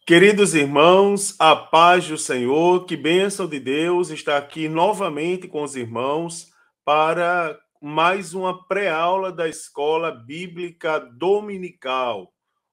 Queridos irmãos, a paz do Senhor, que bênção de Deus estar aqui novamente com os irmãos para mais uma pré-aula da Escola Bíblica Dominical.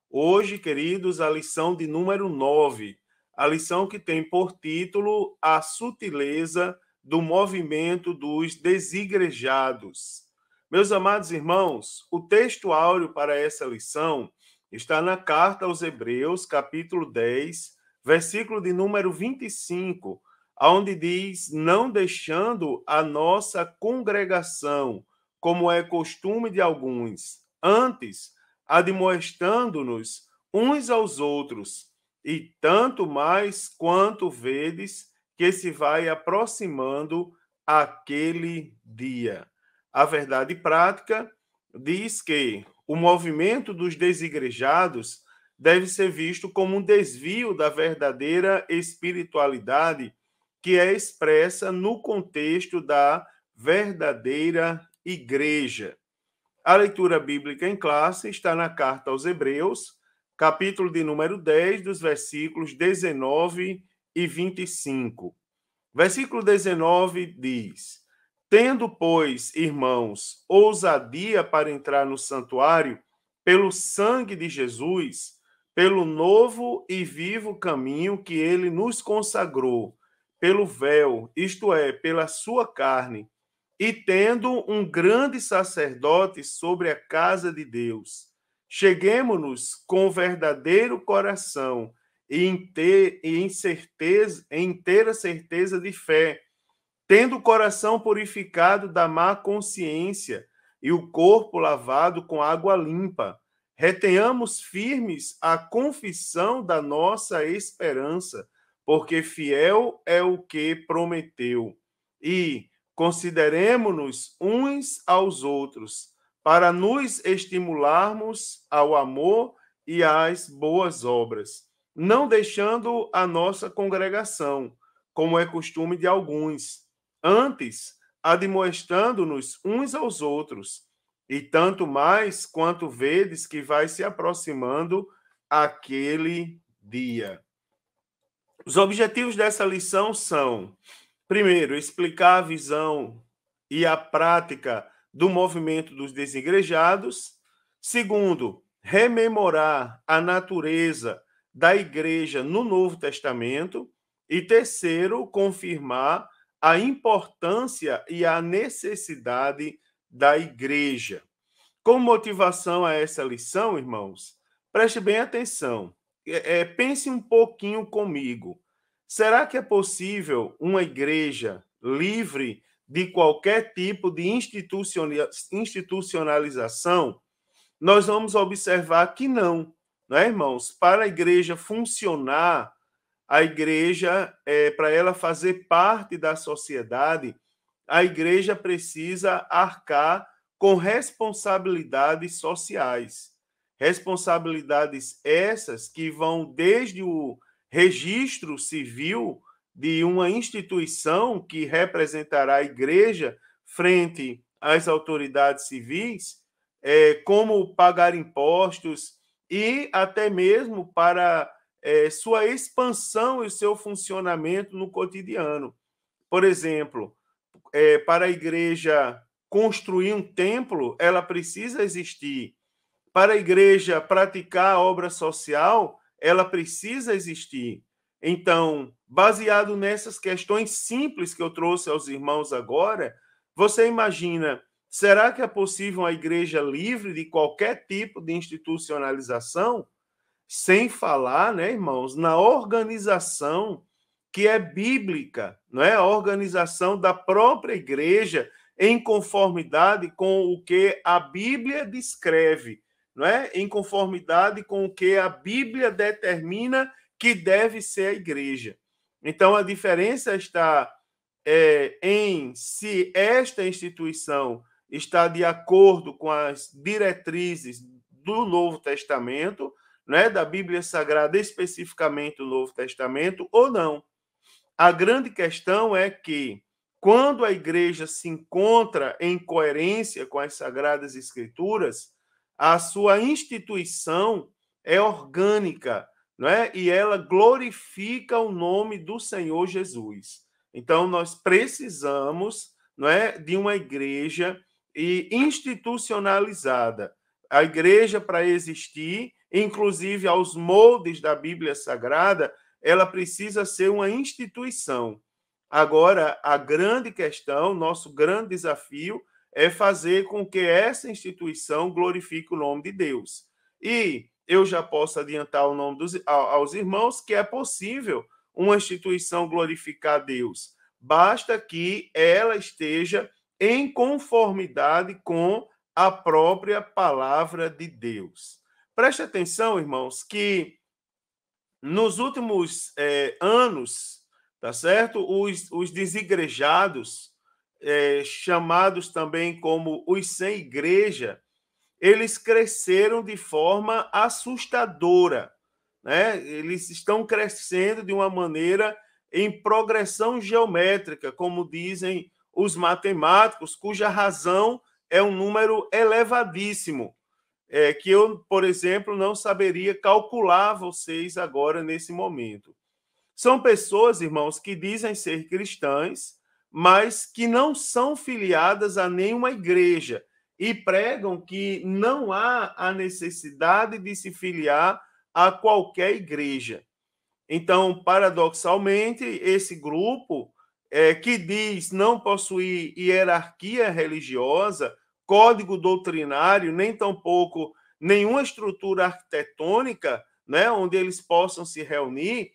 Hoje, queridos, a lição de número 9, a lição que tem por título A Sutileza do Movimento dos Desigrejados. Meus amados irmãos, o texto áureo para essa lição está na carta aos Hebreus, capítulo 10, versículo de número 25, onde diz: não deixando a nossa congregação, como é costume de alguns, antes admoestando-nos uns aos outros, e tanto mais quanto vedes que se vai aproximando aquele dia. A verdade prática diz que o movimento dos desigrejados deve ser visto como um desvio da verdadeira espiritualidade que é expressa no contexto da verdadeira igreja. A leitura bíblica em classe está na carta aos Hebreus, capítulo de número 10, dos versículos 19 e 25. Versículo 19 diz: tendo, pois, irmãos, ousadia para entrar no santuário, pelo sangue de Jesus, pelo novo e vivo caminho que ele nos consagrou, pelo véu, isto é, pela sua carne, e tendo um grande sacerdote sobre a casa de Deus, cheguemo-nos com verdadeiro coração e em inteira certeza de fé, tendo o coração purificado da má consciência e o corpo lavado com água limpa, retenhamos firmes a confissão da nossa esperança, porque fiel é o que prometeu. E consideremo-nos uns aos outros, para nos estimularmos ao amor e às boas obras, não deixando a nossa congregação, como é costume de alguns, antes admoestando-nos uns aos outros, e tanto mais quanto vedes que vai se aproximando aquele dia. Os objetivos dessa lição são: primeiro, explicar a visão e a prática do movimento dos desigrejados. Segundo, rememorar a natureza da igreja no Novo Testamento. E terceiro, confirmar a importância e a necessidade da igreja. Como motivação a essa lição, irmãos, preste bem atenção. Pense um pouquinho comigo. Será que é possível uma igreja livre de qualquer tipo de institucionalização? Nós vamos observar que não, né, irmãos? Para a igreja funcionar, a igreja, para ela fazer parte da sociedade, a igreja precisa arcar com responsabilidades sociais. Responsabilidades essas que vão desde o registro civil de uma instituição que representará a igreja frente às autoridades civis, como pagar impostos e até mesmo para sua expansão e seu funcionamento no cotidiano. Por exemplo, para a igreja construir um templo, ela precisa existir. Para a igreja praticar a obra social, ela precisa existir. Então, baseado nessas questões simples que eu trouxe aos irmãos agora, você imagina, será que é possível uma igreja livre de qualquer tipo de institucionalização? Sem falar, né, irmãos, na organização que é bíblica, não é? A organização da própria igreja em conformidade com o que a Bíblia descreve, não é? Em conformidade com o que a Bíblia determina que deve ser a igreja. Então, a diferença está em se esta instituição está de acordo com as diretrizes do Novo Testamento, né, da Bíblia Sagrada, especificamente o Novo Testamento, ou não. A grande questão é que, quando a igreja se encontra em coerência com as Sagradas Escrituras, a sua instituição é orgânica, não é? E ela glorifica o nome do Senhor Jesus. Então, nós precisamos, não é, de uma igreja institucionalizada. A igreja, para existir, inclusive aos moldes da Bíblia Sagrada, ela precisa ser uma instituição. Agora, a grande questão, nosso grande desafio, é fazer com que essa instituição glorifique o nome de Deus. E eu já posso adiantar o nome aos irmãos que é possível uma instituição glorificar a Deus. Basta que ela esteja em conformidade com a própria palavra de Deus. Preste atenção, irmãos, que nos últimos anos, tá certo? Os desigrejados, chamados também como os sem igreja, eles cresceram de forma assustadora, né? Eles estão crescendo de uma maneira em progressão geométrica, como dizem os matemáticos, cuja razão é um número elevadíssimo, que eu, por exemplo, não saberia calcular vocês agora nesse momento. São pessoas, irmãos, que dizem ser cristãs, mas que não são filiadas a nenhuma igreja e pregam que não há a necessidade de se filiar a qualquer igreja. Então, paradoxalmente, esse grupo que diz não possuir hierarquia religiosa, código doutrinário, nem tampouco nenhuma estrutura arquitetônica, né, onde eles possam se reunir,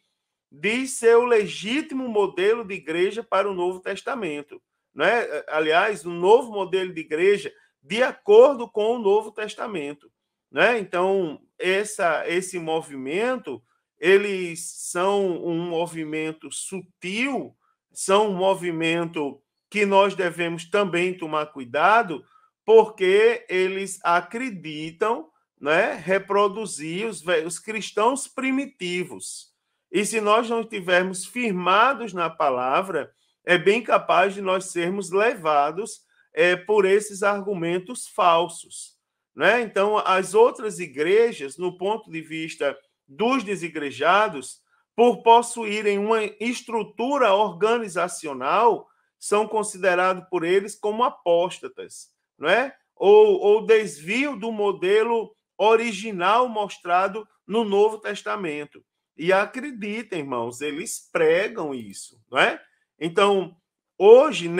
diz ser o legítimo modelo de igreja para o Novo Testamento. Né? Aliás, o novo modelo de igreja de acordo com o Novo Testamento. Né? Então, esse movimento, eles são um movimento sutil, são um movimento que nós devemos também tomar cuidado, porque eles acreditam, né, reproduzir os cristãos primitivos. E se nós não estivermos firmados na palavra, é bem capaz de nós sermos levados por esses argumentos falsos. Né? Então, as outras igrejas, no ponto de vista dos desigrejados, por possuírem uma estrutura organizacional, são considerados por eles como apóstatas, não é? Ou desvio do modelo original mostrado no Novo Testamento. E acreditem, irmãos, eles pregam isso, não é? Então, hoje,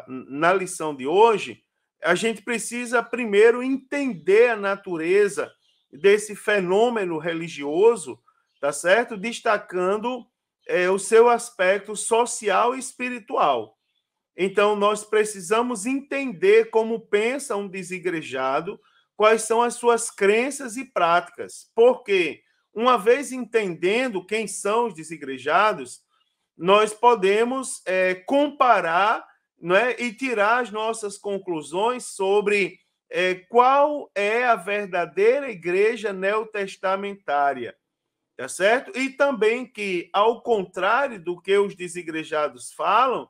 na lição de hoje, a gente precisa primeiro entender a natureza desse fenômeno religioso, tá certo? Destacando o seu aspecto social e espiritual. Então, nós precisamos entender como pensa um desigrejado, quais são as suas crenças e práticas. Porque, uma vez entendendo quem são os desigrejados, nós podemos comparar, né, e tirar as nossas conclusões sobre qual é a verdadeira igreja neotestamentária, tá certo? E também que, ao contrário do que os desigrejados falam,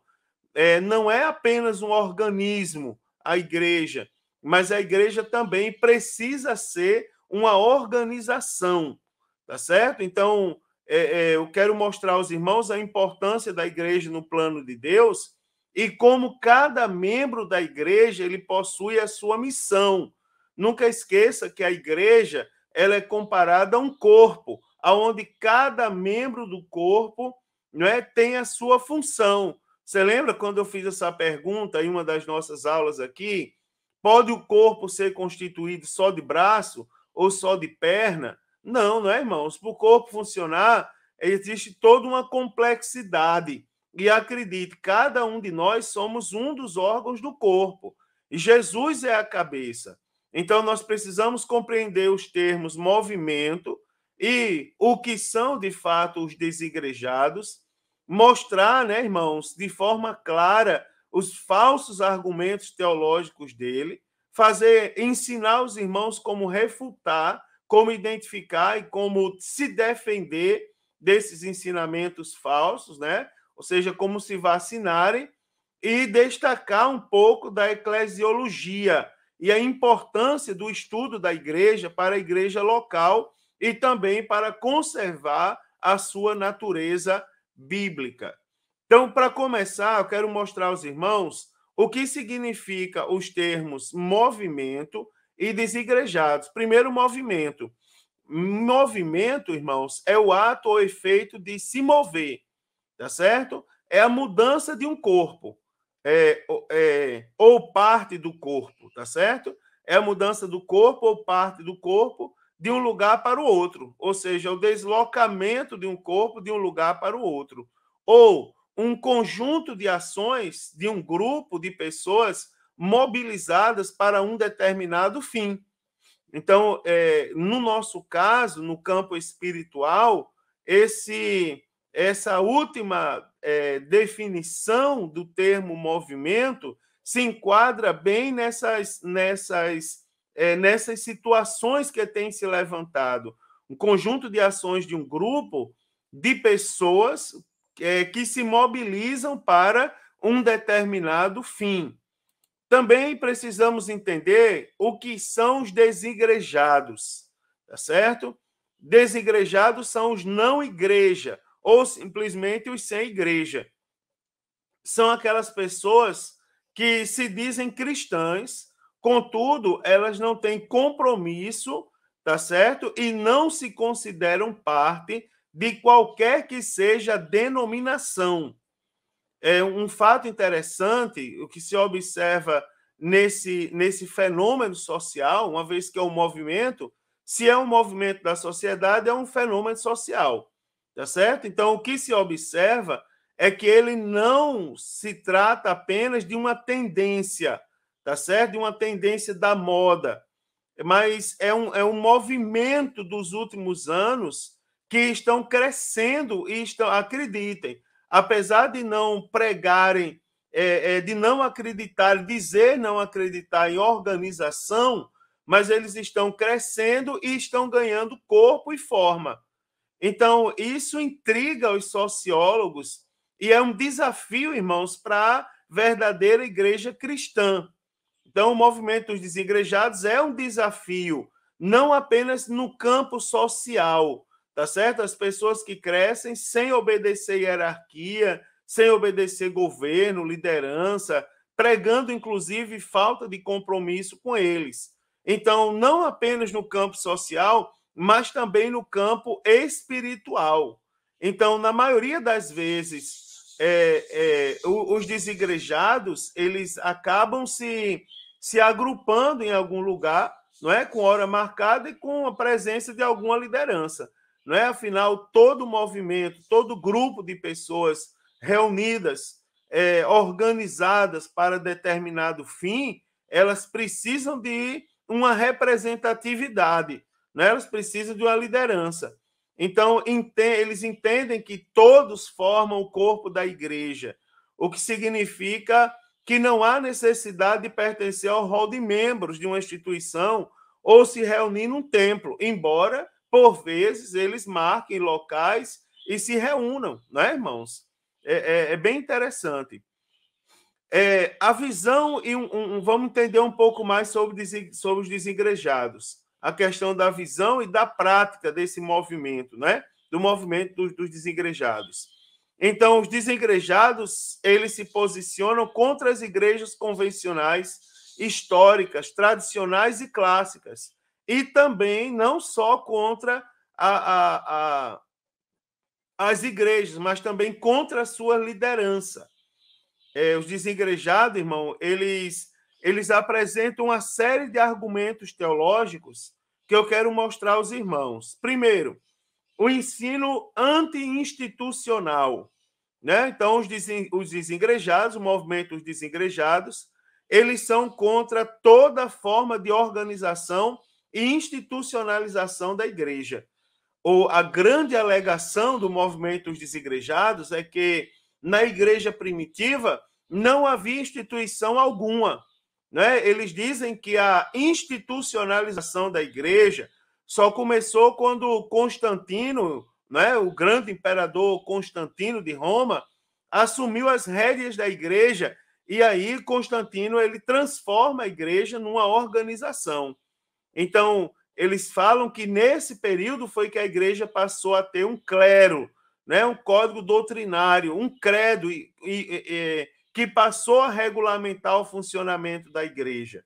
não é apenas um organismo, a igreja, mas a igreja também precisa ser uma organização, tá certo? Então, eu quero mostrar aos irmãos a importância da igreja no plano de Deus e como cada membro da igreja ele possui a sua missão. Nunca esqueça que a igreja ela é comparada a um corpo, onde cada membro do corpo, não é, tem a sua função. Você lembra quando eu fiz essa pergunta em uma das nossas aulas aqui? Pode o corpo ser constituído só de braço ou só de perna? Não, não é, irmãos? Para o corpo funcionar, existe toda uma complexidade. E acredite, cada um de nós somos um dos órgãos do corpo. E Jesus é a cabeça. Então, nós precisamos compreender os termos movimento e o que são, de fato, os desigrejados, mostrar, né, irmãos, de forma clara os falsos argumentos teológicos dele, ensinar os irmãos como refutar, como identificar e como se defender desses ensinamentos falsos, né? Ou seja, como se vacinarem, e destacar um pouco da eclesiologia e a importância do estudo da igreja para a igreja local e também para conservar a sua natureza bíblica. Então, para começar, eu quero mostrar aos irmãos o que significa os termos movimento e desigrejados. Primeiro, movimento. Movimento, irmãos, é o ato ou efeito de se mover, tá certo? É a mudança de um corpo, ou parte do corpo, tá certo? É a mudança do corpo ou parte do corpo de um lugar para o outro, ou seja, o deslocamento de um corpo de um lugar para o outro, ou um conjunto de ações de um grupo de pessoas mobilizadas para um determinado fim. Então, no nosso caso, no campo espiritual, essa última definição do termo movimento se enquadra bem nessas situações que tem se levantado. Um conjunto de ações de um grupo de pessoas que se mobilizam para um determinado fim. Também precisamos entender o que são os desigrejados, tá certo? Desigrejados são os não igreja, ou simplesmente os sem igreja. São aquelas pessoas que se dizem cristãs, contudo, elas não têm compromisso, tá certo? E não se consideram parte de qualquer que seja a denominação. É um fato interessante o que se observa nesse fenômeno social, uma vez que é um movimento, se é um movimento da sociedade, é um fenômeno social, tá certo? Então, o que se observa é que ele não se trata apenas de uma tendência, tá certo? De uma tendência da moda, mas é um movimento dos últimos anos que estão crescendo e acreditem, apesar de não pregarem, de não acreditar, dizer não acreditar em organização, mas eles estão crescendo e estão ganhando corpo e forma. Então, isso intriga os sociólogos e é um desafio, irmãos, para a verdadeira igreja cristã. Então, o movimento dos desigrejados é um desafio, não apenas no campo social, tá certo? As pessoas que crescem sem obedecer hierarquia, sem obedecer governo, liderança, pregando, inclusive, falta de compromisso com eles. Então, não apenas no campo social, mas também no campo espiritual. Então, na maioria das vezes, os desigrejados, eles acabam se agrupando em algum lugar, não é, com hora marcada e com a presença de alguma liderança, não é? Afinal, todo movimento, todo grupo de pessoas reunidas, organizadas para determinado fim, elas precisam de uma representatividade, né? Elas precisam de uma liderança. Então, eles entendem que todos formam o corpo da igreja, o que significa que não há necessidade de pertencer ao rol de membros de uma instituição ou se reunir num templo, embora, por vezes, eles marquem locais e se reúnam, né, irmãos? É bem interessante. A visão, e vamos entender um pouco mais sobre os desigrejados, a questão da visão e da prática desse movimento, né? Do movimento dos desigrejados. Então, os desigrejados, eles se posicionam contra as igrejas convencionais, históricas, tradicionais e clássicas. E também não só contra as igrejas, mas também contra a sua liderança. Os desigrejados, irmão, eles apresentam uma série de argumentos teológicos que eu quero mostrar aos irmãos. Primeiro, o ensino anti-institucional, né? Então, os desigrejados, o movimento dos desigrejados, eles são contra toda forma de organização e institucionalização da igreja. A grande alegação do movimento dos desigrejados é que na igreja primitiva não havia instituição alguma, né? Eles dizem que a institucionalização da igreja só começou quando Constantino, né, o grande imperador Constantino de Roma, assumiu as rédeas da igreja, e aí Constantino ele transforma a igreja numa organização. Então, eles falam que nesse período foi que a igreja passou a ter um clero, né, um código doutrinário, um credo que passou a regulamentar o funcionamento da igreja.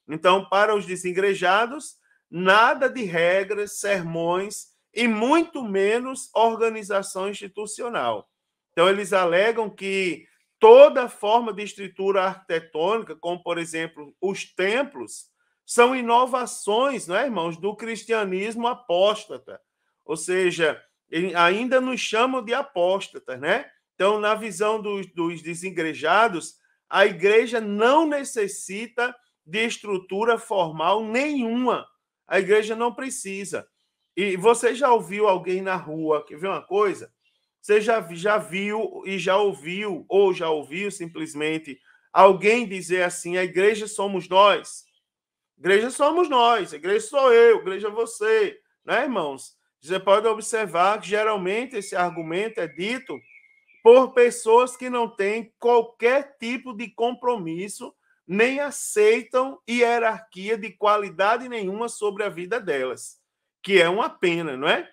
Então, para os desigrejados, nada de regras, sermões e muito menos organização institucional. Então, eles alegam que toda forma de estrutura arquitetônica, como, por exemplo, os templos, são inovações, não é, irmãos, do cristianismo apóstata. Ou seja, ainda nos chamam de apóstatas, né? Então, na visão dos desigrejados, a igreja não necessita de estrutura formal nenhuma. A igreja não precisa. E você já ouviu alguém na rua, quer ver uma coisa? Você já viu e já ouviu, ou já ouviu simplesmente alguém dizer assim, a igreja somos nós? Igreja somos nós, a igreja sou eu, a igreja é você, né, irmãos? Você pode observar que geralmente esse argumento é dito por pessoas que não têm qualquer tipo de compromisso, nem aceitam hierarquia de qualidade nenhuma sobre a vida delas, que é uma pena, não é?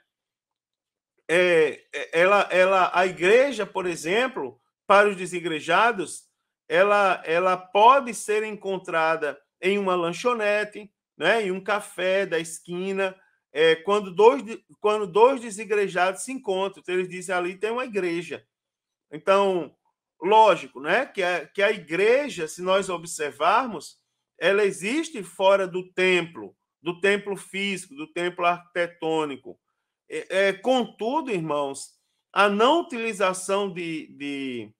A igreja, por exemplo, para os desigrejados, ela pode ser encontrada em uma lanchonete, né, em um café da esquina, quando dois desigrejados se encontram, eles dizem ali tem uma igreja. Então, lógico, né, que a igreja, se nós observarmos, ela existe fora do templo físico, do templo arquitetônico. Contudo, irmãos, a não utilização de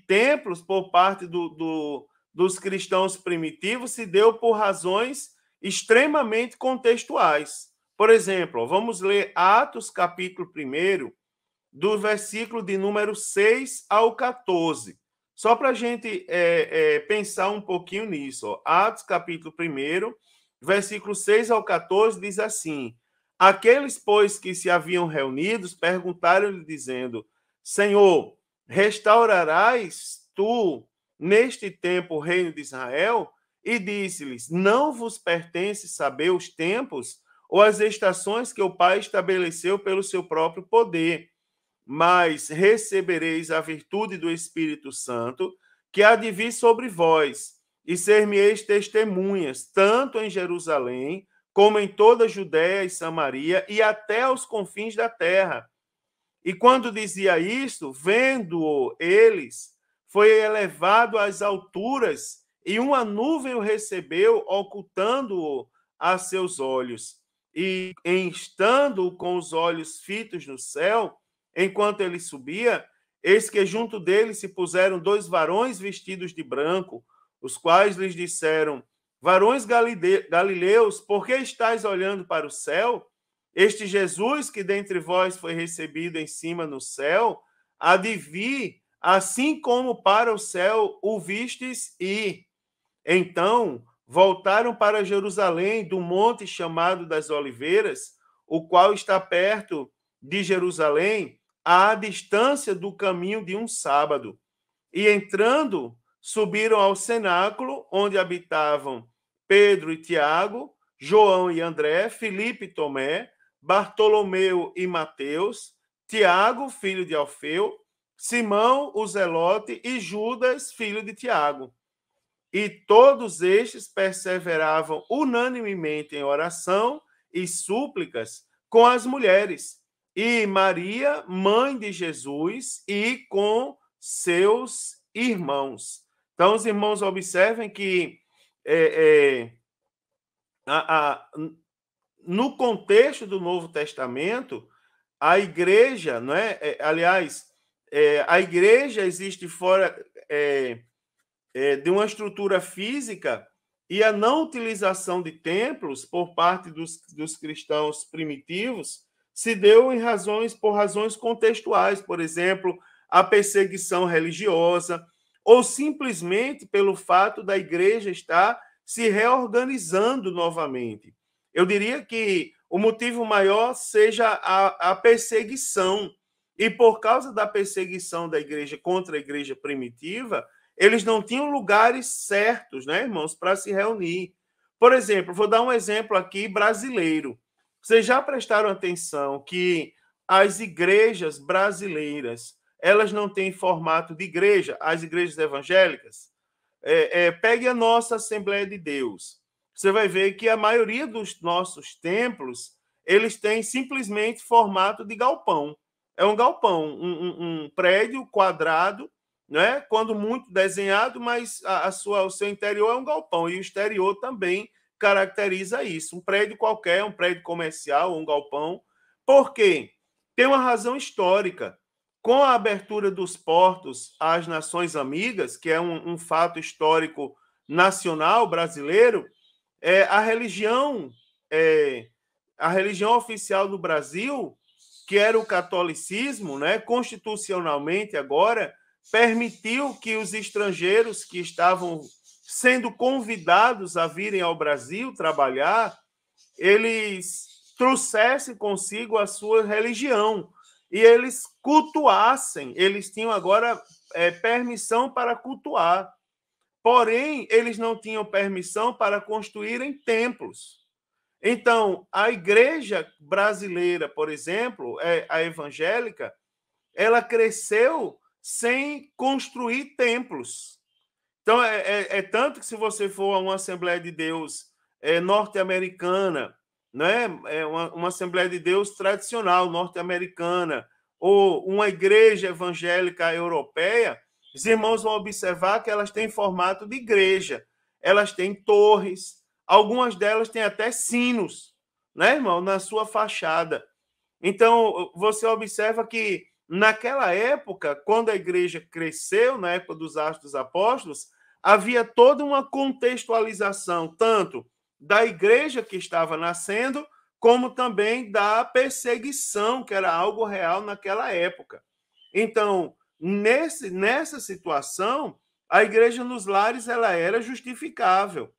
templos por parte dos cristãos primitivos se deu por razões extremamente contextuais. Por exemplo, vamos ler Atos, capítulo 1, do versículo de número 6 ao 14. Só para a gente pensar um pouquinho nisso. Ó. Atos, capítulo 1, versículo 6 ao 14, diz assim: Aqueles, pois, que se haviam reunidos, perguntaram-lhe, dizendo: Senhor, restaurarás tu neste tempo o reino de Israel? E disse-lhes: Não vos pertence saber os tempos ou as estações que o Pai estabeleceu pelo seu próprio poder, mas recebereis a virtude do Espírito Santo, que há de vir sobre vós, e ser-me-eis testemunhas, tanto em Jerusalém, como em toda a Judéia e Samaria, e até aos confins da terra. E quando dizia isto, vendo-o eles, foi elevado às alturas, e uma nuvem o recebeu, ocultando-o a seus olhos. E, estando com os olhos fitos no céu, enquanto ele subia, eis que junto dele se puseram dois varões vestidos de branco, os quais lhes disseram: Varões galileus, por que estáis olhando para o céu? Este Jesus que dentre vós foi recebido em cima no céu, há de vir, assim como para o céu o vistes ir. Então voltaram para Jerusalém, do monte chamado das Oliveiras, o qual está perto de Jerusalém, à distância do caminho de um sábado. E entrando, subiram ao cenáculo, onde habitavam Pedro e Tiago, João e André, Filipe e Tomé, Bartolomeu e Mateus, Tiago, filho de Alfeu, Simão, o Zelote, e Judas, filho de Tiago. E todos estes perseveravam unanimemente em oração e súplicas com as mulheres, e Maria, mãe de Jesus, e com seus irmãos. Então, os irmãos observem que no contexto do Novo Testamento, a igreja, não é? A igreja existe fora de uma estrutura física, e a não utilização de templos por parte dos cristãos primitivos se deu por razões contextuais, por exemplo, a perseguição religiosa, ou simplesmente pelo fato da igreja estar se reorganizando novamente. Eu diria que o motivo maior seja a perseguição, e por causa da perseguição da igreja contra a igreja primitiva, eles não tinham lugares certos, né, irmãos, para se reunir. Por exemplo, vou dar um exemplo aqui brasileiro. Vocês já prestaram atenção que as igrejas brasileiras, elas não têm formato de igreja, as igrejas evangélicas? Pegue a nossa Assembleia de Deus. Você vai ver que a maioria dos nossos templos, eles têm simplesmente formato de galpão. É um galpão, um prédio quadrado, né? Quando muito desenhado, mas o seu interior é um galpão, e o exterior também caracteriza isso. Um prédio qualquer, um prédio comercial, um galpão. Por quê? Tem uma razão histórica. Com a abertura dos portos às nações amigas, que é um fato histórico nacional brasileiro, a religião oficial do Brasil, que era o catolicismo, né, constitucionalmente agora, permitiu que os estrangeiros que estavam sendo convidados a virem ao Brasil trabalhar, eles trouxessem consigo a sua religião e eles cultuassem, eles tinham agora permissão para cultuar. Porém, eles não tinham permissão para construírem templos. Então, a igreja brasileira, por exemplo, a evangélica, ela cresceu sem construir templos. Então, tanto que se você for a uma Assembleia de Deus norte-americana, né, uma Assembleia de Deus tradicional norte-americana, ou uma igreja evangélica europeia, os irmãos vão observar que elas têm formato de igreja. Elas têm torres, algumas delas têm até sinos, né, irmão, na sua fachada. Então, você observa que naquela época, quando a igreja cresceu, na época dos Atos dos Apóstolos, havia toda uma contextualização, tanto da igreja que estava nascendo, como também da perseguição, que era algo real naquela época. Então, nessa situação, a igreja nos lares ela era justificável,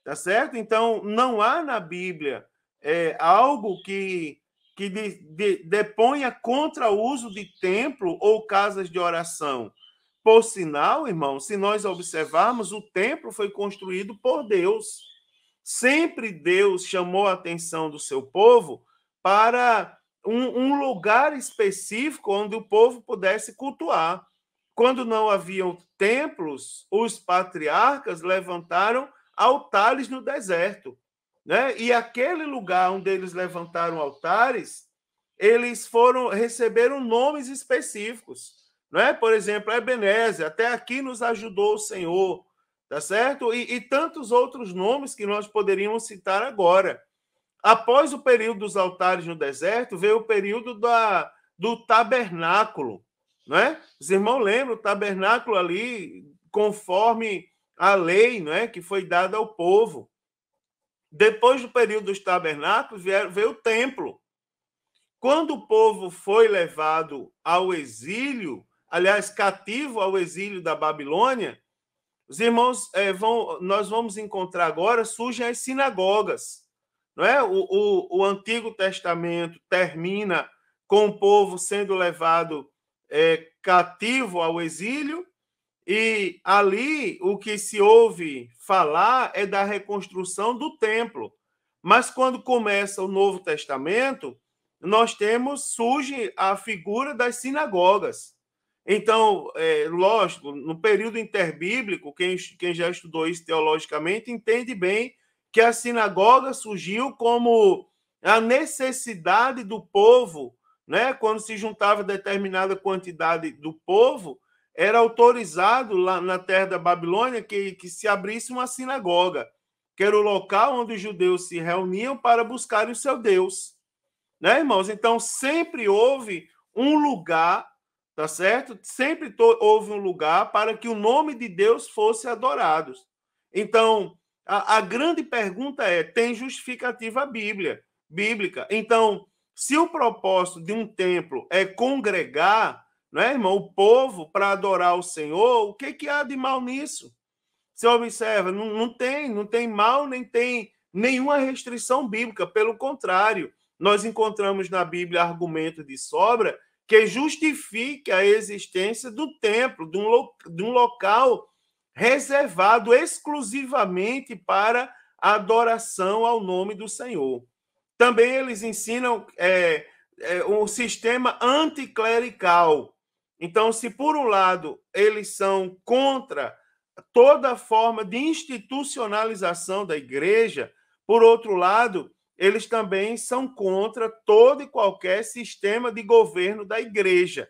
tá certo? Então, não há na Bíblia algo que deponha contra o uso de templo ou casas de oração. Por sinal, irmão, se nós observarmos, o templo foi construído por Deus. Sempre Deus chamou a atenção do seu povo para um lugar específico onde o povo pudesse cultuar. Quando não haviam templos, os patriarcas levantaram altares no deserto, né? E aquele lugar onde eles levantaram altares, eles receberam nomes específicos, né? Por exemplo, Ebenezer, até aqui nos ajudou o Senhor, tá certo? E tantos outros nomes que nós poderíamos citar agora. Após o período dos altares no deserto, veio o período do tabernáculo, né? Os irmãos lembram, o tabernáculo ali, conforme a lei, né, que foi dada ao povo. Depois do período dos tabernáculos, veio o templo. Quando o povo foi levado ao exílio, aliás, cativo ao exílio da Babilônia, os irmãos nós vamos encontrar agora, surgem as sinagogas. Não é? O Antigo Testamento termina com o povo sendo levado cativo ao exílio, e ali o que se ouve falar é da reconstrução do templo. Mas quando começa o Novo Testamento, surge a figura das sinagogas. Então, lógico, no período interbíblico, quem já estudou isso teologicamente entende bem que a sinagoga surgiu como a necessidade do povo, né? Quando se juntava determinada quantidade do povo, era autorizado lá na terra da Babilônia que se abrisse uma sinagoga, que era o local onde os judeus se reuniam para buscar o seu Deus. Né, irmãos? Então, sempre houve um lugar, tá certo? Sempre houve um lugar para que o nome de Deus fosse adorado. Então, a grande pergunta tem justificativa bíblica? Então, se o propósito de um templo é congregar, né, irmão, o povo para adorar o Senhor, o que há de mal nisso? Você observa, não tem mal, nem tem nenhuma restrição bíblica, pelo contrário, nós encontramos na Bíblia argumento de sobra que justifique a existência do templo, de um local reservado exclusivamente para a adoração ao nome do Senhor. Também eles ensinam um sistema anticlerical. Então, se por um lado eles são contra toda forma de institucionalização da igreja, por outro lado, eles também são contra todo e qualquer sistema de governo da igreja,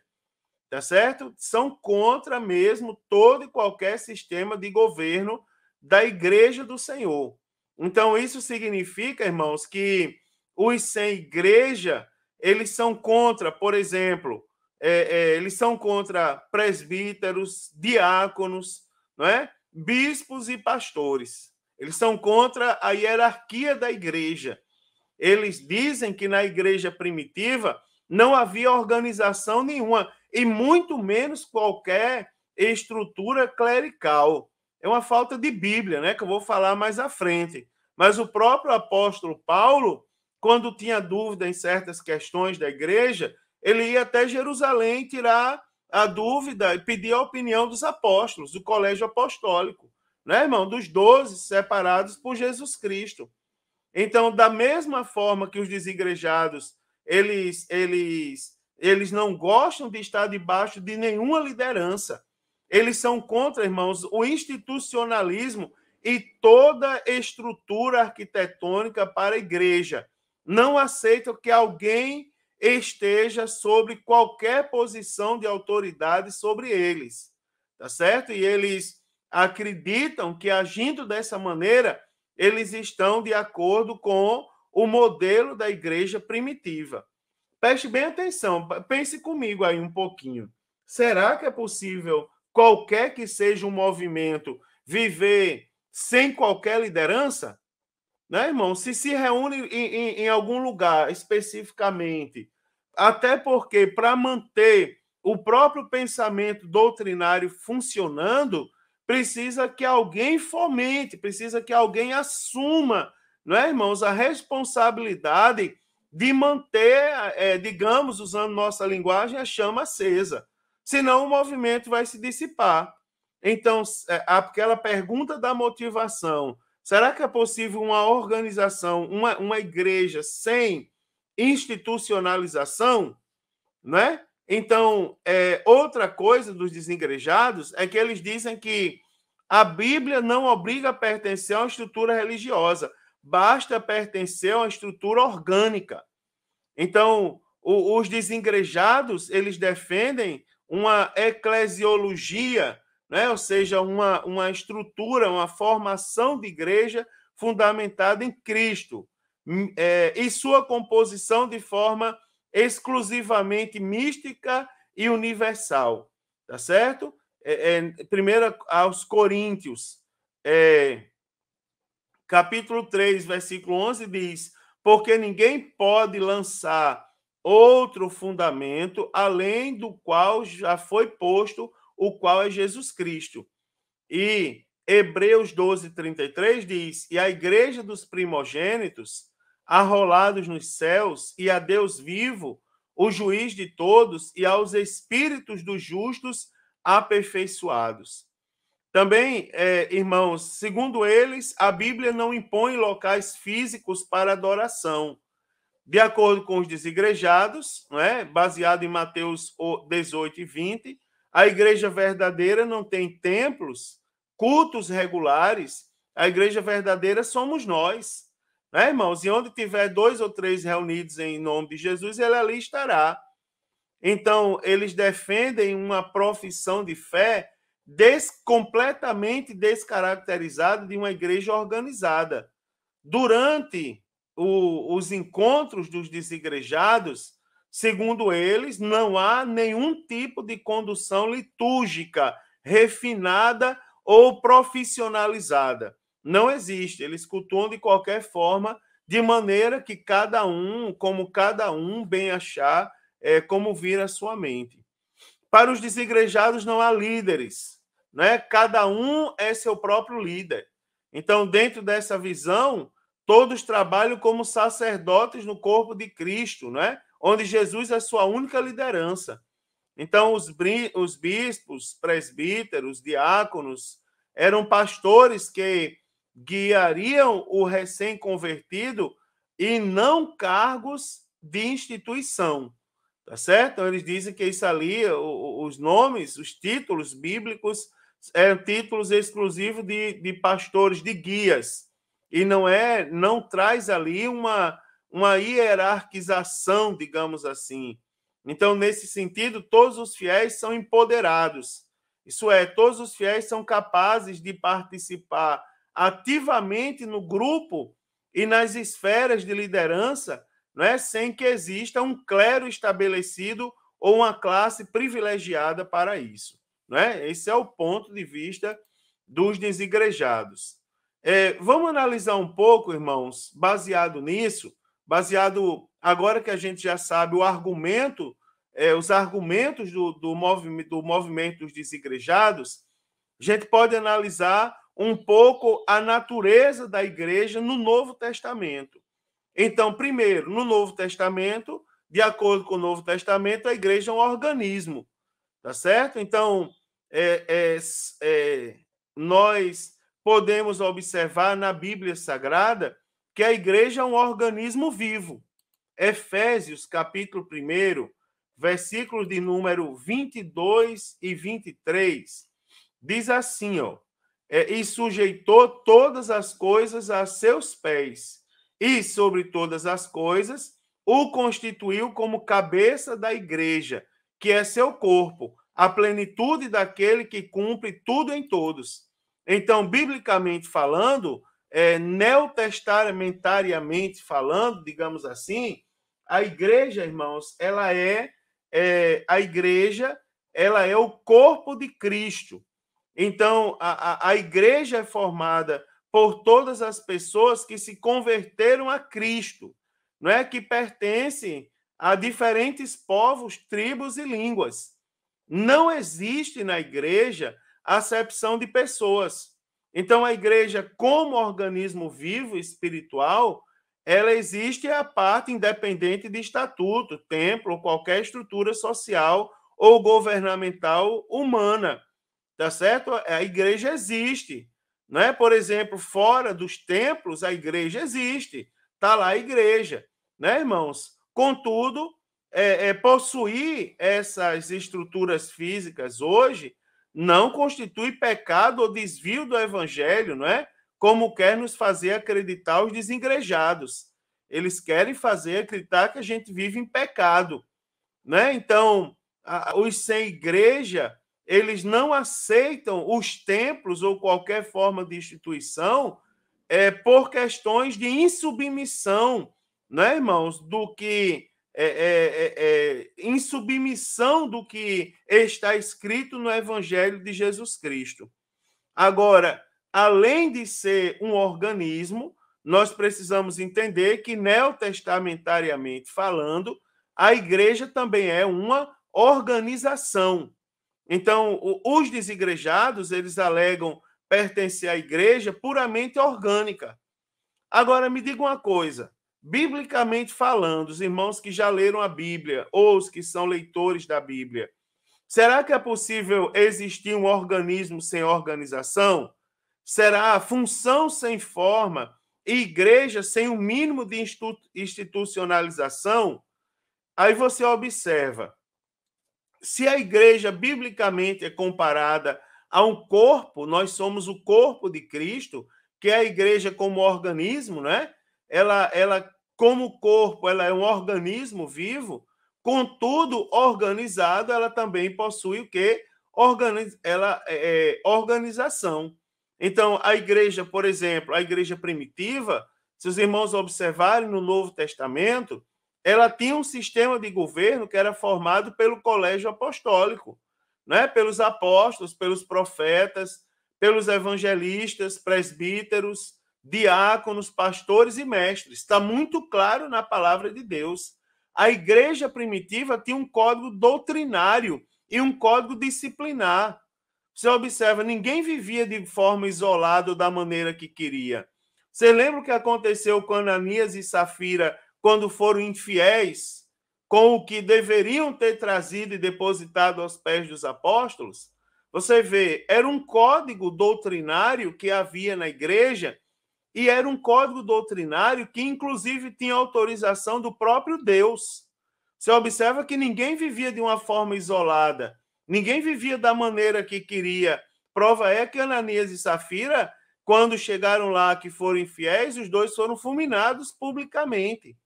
tá certo? São contra mesmo todo e qualquer sistema de governo da igreja do Senhor. Então, isso significa, irmãos, que os sem igreja, eles são contra, por exemplo, eles são contra presbíteros, diáconos, não é? Bispos e pastores. Eles são contra a hierarquia da igreja. Eles dizem que na igreja primitiva não havia organização nenhuma, e muito menos qualquer estrutura clerical. É uma falta de Bíblia, né, que eu vou falar mais à frente. Mas o próprio apóstolo Paulo, quando tinha dúvida em certas questões da igreja, ele ia até Jerusalém tirar a dúvida e pedir a opinião dos apóstolos, do colégio apostólico, né, irmão? Dos 12 separados por Jesus Cristo. Então, da mesma forma que os desigrejados, eles não gostam de estar debaixo de nenhuma liderança. Eles são contra, irmãos, o institucionalismo e toda estrutura arquitetônica para a igreja. Não aceitam que alguém esteja sobre qualquer posição de autoridade sobre eles, tá certo? E eles acreditam que, agindo dessa maneira, eles estão de acordo com o modelo da igreja primitiva. Preste bem atenção, pense comigo aí um pouquinho. Será que é possível, qualquer que seja um movimento, viver sem qualquer liderança? Né, irmão? Se reúne em algum lugar especificamente, até porque para manter o próprio pensamento doutrinário funcionando, precisa que alguém fomente, precisa que alguém assuma, não é, irmãos, a responsabilidade de manter, digamos, usando nossa linguagem, a chama acesa. Senão o movimento vai se dissipar. Então, aquela pergunta da motivação: será que é possível uma organização, uma igreja sem institucionalização? Né? Então, outra coisa dos desigrejados é que eles dizem que a Bíblia não obriga a pertencer a uma estrutura religiosa, basta pertencer a uma estrutura orgânica. Então, os desigrejados, eles defendem uma eclesiologia, né? Ou seja, uma estrutura, uma formação de igreja fundamentada em Cristo, e sua composição de forma exclusivamente mística e universal, tá certo? Primeiro aos Coríntios, capítulo 3, versículo 11, diz: porque ninguém pode lançar outro fundamento além do qual já foi posto, o qual é Jesus Cristo. E Hebreus 12, 33 diz: e a igreja dos primogênitos, arrolados nos céus, e a Deus vivo, o juiz de todos, e aos espíritos dos justos aperfeiçoados. Também, irmãos, segundo eles, a Bíblia não impõe locais físicos para adoração. De acordo com os desigrejados, baseado em Mateus 18 e 20, a igreja verdadeira não tem templos, cultos regulares. A igreja verdadeira somos nós, né, irmãos? E onde tiver 2 ou 3 reunidos em nome de Jesus, ele ali estará. Então, eles defendem uma profissão de fé completamente descaracterizada de uma igreja organizada. Durante os encontros dos desigrejados, segundo eles, não há nenhum tipo de condução litúrgica refinada ou profissionalizada. Não existe. Eles cultuam de qualquer forma, de maneira que como cada um bem achar, como vir à sua mente. Para os desigrejados não há líderes, né? Cada um é seu próprio líder. Então, dentro dessa visão, todos trabalham como sacerdotes no corpo de Cristo, né? Onde Jesus é sua única liderança. Então, os bispos, presbíteros, diáconos, eram pastores que guiariam o recém-convertido e não cargos de instituição, tá certo? Então, eles dizem que isso ali, os nomes, os títulos bíblicos, títulos exclusivos de pastores, de guias, e não traz ali uma hierarquização, digamos assim. Então, nesse sentido, todos os fiéis são empoderados. Isso é, todos os fiéis são capazes de participar ativamente no grupo e nas esferas de liderança, não é, sem que exista um clero estabelecido ou uma classe privilegiada para isso. Não é? Esse é o ponto de vista dos desigrejados. Vamos analisar um pouco, irmãos, baseado nisso, baseado agora que a gente já sabe o argumento, os argumentos do movimento dos desigrejados, a gente pode analisar um pouco a natureza da igreja no Novo Testamento. Então, primeiro, no Novo Testamento, de acordo com o Novo Testamento, a igreja é um organismo, tá certo? Então, nós podemos observar na Bíblia Sagrada que a igreja é um organismo vivo. Efésios, capítulo 1, versículos de número 22 e 23, diz assim, ó, e sujeitou todas as coisas a seus pés, e sobre todas as coisas o constituiu como cabeça da igreja, que é seu corpo, a plenitude daquele que cumpre tudo em todos. Então, biblicamente falando, neotestamentariamente falando, digamos assim, a igreja, irmãos, ela é o corpo de Cristo. Então, a igreja é formada por todas as pessoas que se converteram a Cristo, não é, que pertencem a diferentes povos, tribos e línguas. Não existe na igreja acepção de pessoas. Então, a igreja, como organismo vivo espiritual, ela existe a parte independente de estatuto, templo ou qualquer estrutura social ou governamental humana, tá certo? A igreja existe, não é? Por exemplo, fora dos templos, a igreja existe, tá lá a igreja, né, irmãos? Contudo, possuir essas estruturas físicas hoje não constitui pecado ou desvio do evangelho, não é? Como quer nos fazer acreditar os desigrejados. Eles querem fazer acreditar que a gente vive em pecado, né? Então, os sem igreja, eles não aceitam os templos ou qualquer forma de instituição por questões de insubmissão, né, irmãos? Do que insubmissão do que está escrito no Evangelho de Jesus Cristo. Agora, além de ser um organismo, nós precisamos entender que, neotestamentariamente falando, a igreja também é uma organização. Então, os desigrejados, eles alegam pertencer à igreja puramente orgânica. Agora, me diga uma coisa, biblicamente falando, os irmãos que já leram a Bíblia, ou os que são leitores da Bíblia, será que é possível existir um organismo sem organização? Será função sem forma e igreja sem um mínimo de institucionalização? Aí você observa, se a igreja biblicamente é comparada a um corpo, nós somos o corpo de Cristo, que é a igreja como organismo, né? Ela como corpo, ela é um organismo vivo, contudo, organizado, ela também possui o quê? Organização. Então, a igreja, por exemplo, a igreja primitiva, se os irmãos observarem no Novo Testamento, ela tinha um sistema de governo que era formado pelo colégio apostólico, né? Pelos apóstolos, pelos profetas, pelos evangelistas, presbíteros, diáconos, pastores e mestres. Está muito claro na palavra de Deus. A igreja primitiva tinha um código doutrinário e um código disciplinar. Você observa, ninguém vivia de forma isolada ou da maneira que queria. Você lembra o que aconteceu com Ananias e Safira quando foram infiéis com o que deveriam ter trazido e depositado aos pés dos apóstolos? Você vê, era um código doutrinário que havia na igreja e era um código doutrinário que, inclusive, tinha autorização do próprio Deus. Você observa que ninguém vivia de uma forma isolada, ninguém vivia da maneira que queria. Prova é que Ananias e Safira, quando chegaram lá que foram infiéis, os dois foram fulminados publicamente,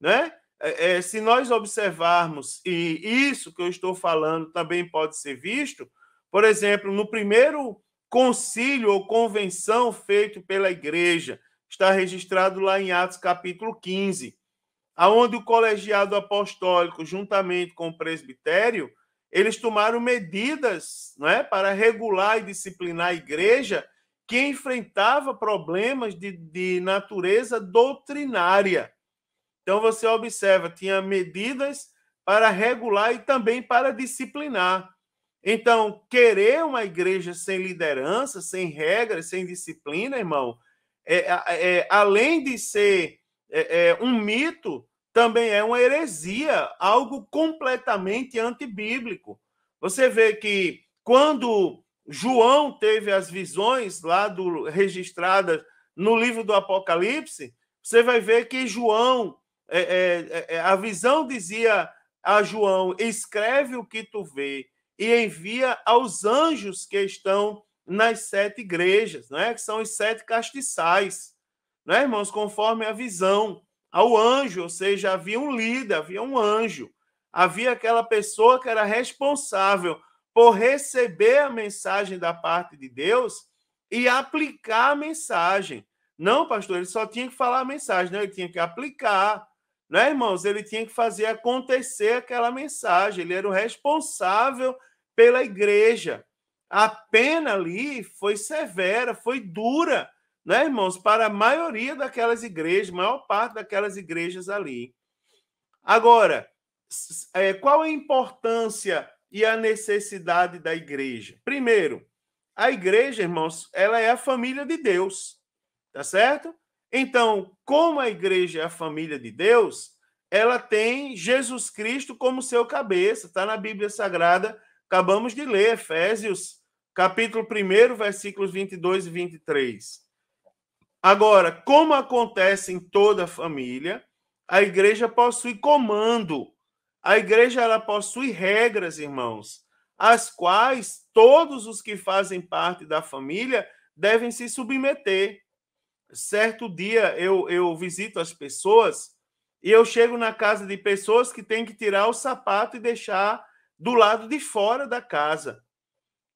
né? Se nós observarmos, e isso que eu estou falando também pode ser visto, por exemplo, no primeiro concílio ou convenção feito pela igreja, está registrado lá em Atos capítulo 15, aonde o colegiado apostólico, juntamente com o presbitério, eles tomaram medidas, né, para regular e disciplinar a igreja que enfrentava problemas de natureza doutrinária. Então, você observa, tinha medidas para regular e também para disciplinar. Então, querer uma igreja sem liderança, sem regras, sem disciplina, irmão, além de ser um mito, também é uma heresia, algo completamente antibíblico. Você vê que quando João teve as visões registradas no livro do Apocalipse, você vai ver que João, a visão dizia a João: escreve o que tu vê e envia aos anjos que estão nas 7 igrejas, né? Que são os 7 castiçais, né, irmãos? Conforme a visão, ao anjo, ou seja, havia um líder, havia um anjo, havia aquela pessoa que era responsável por receber a mensagem da parte de Deus e aplicar a mensagem. Não, pastor, ele só tinha que falar a mensagem, não, ele tinha que aplicar, né, irmãos? Ele tinha que fazer acontecer aquela mensagem, ele era o responsável pela igreja. A pena ali foi severa, foi dura, né, irmãos, para a maioria daquelas igrejas, maior parte daquelas igrejas ali. Agora, qual a importância e a necessidade da igreja? Primeiro, a igreja, irmãos, ela é a família de Deus, tá certo? Então, como a igreja é a família de Deus, ela tem Jesus Cristo como seu cabeça, está na Bíblia Sagrada, acabamos de ler, Efésios, capítulo 1, versículos 22 e 23. Agora, como acontece em toda família, a igreja possui comando. A igreja ela possui regras, irmãos, às quais todos os que fazem parte da família devem se submeter. Certo dia eu visito as pessoas e eu chego na casa de pessoas que têm que tirar o sapato e deixar do lado de fora da casa.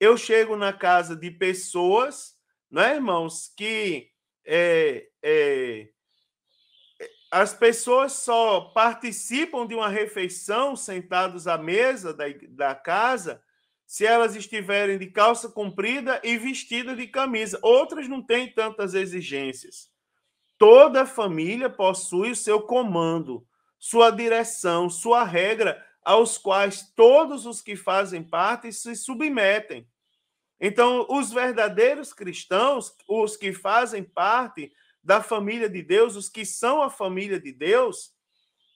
Eu chego na casa de pessoas, né, irmãos, que as pessoas só participam de uma refeição sentados à mesa da casa se elas estiverem de calça comprida e vestida de camisa. Outras não têm tantas exigências. Toda família possui o seu comando, sua direção, sua regra, aos quais todos os que fazem parte se submetem. Então, os verdadeiros cristãos, os que fazem parte da família de Deus, os que são a família de Deus,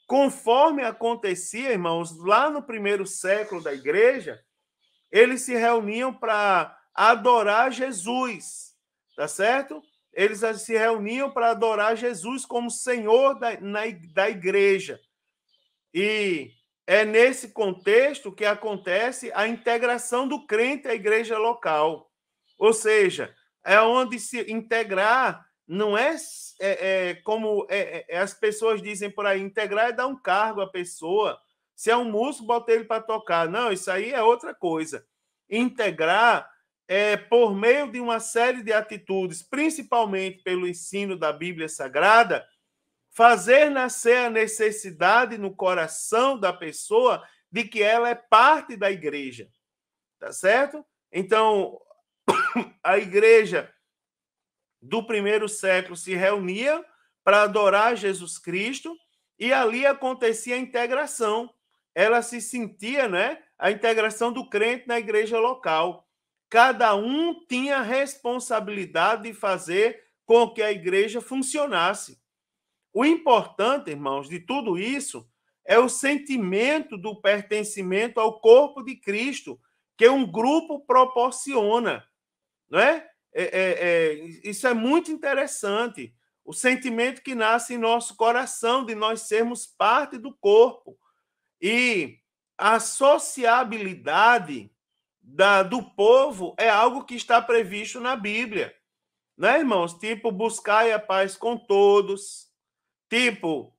conforme acontecia, irmãos, lá no primeiro século da igreja, eles se reuniam para adorar Jesus, tá certo? Eles se reuniam para adorar Jesus como Senhor da igreja. E é nesse contexto que acontece a integração do crente à igreja local. Ou seja, é onde se integrar não como as pessoas dizem por aí, integrar é dar um cargo à pessoa. Se é um músico, bota ele para tocar. Não, isso aí é outra coisa. Integrar é por meio de uma série de atitudes, principalmente pelo ensino da Bíblia Sagrada, fazer nascer a necessidade no coração da pessoa de que ela é parte da igreja, tá certo? Então, a igreja do primeiro século se reunia para adorar Jesus Cristo e ali acontecia a integração. Ela se sentia, né, a integração do crente na igreja local. Cada um tinha a responsabilidade de fazer com que a igreja funcionasse. O importante, irmãos, de tudo isso é o sentimento do pertencimento ao corpo de Cristo, que um grupo proporciona, não é? Isso é muito interessante. O sentimento que nasce em nosso coração de nós sermos parte do corpo. E a sociabilidade do povo é algo que está previsto na Bíblia. Né, irmãos? Tipo, buscai a paz com todos. Tipo,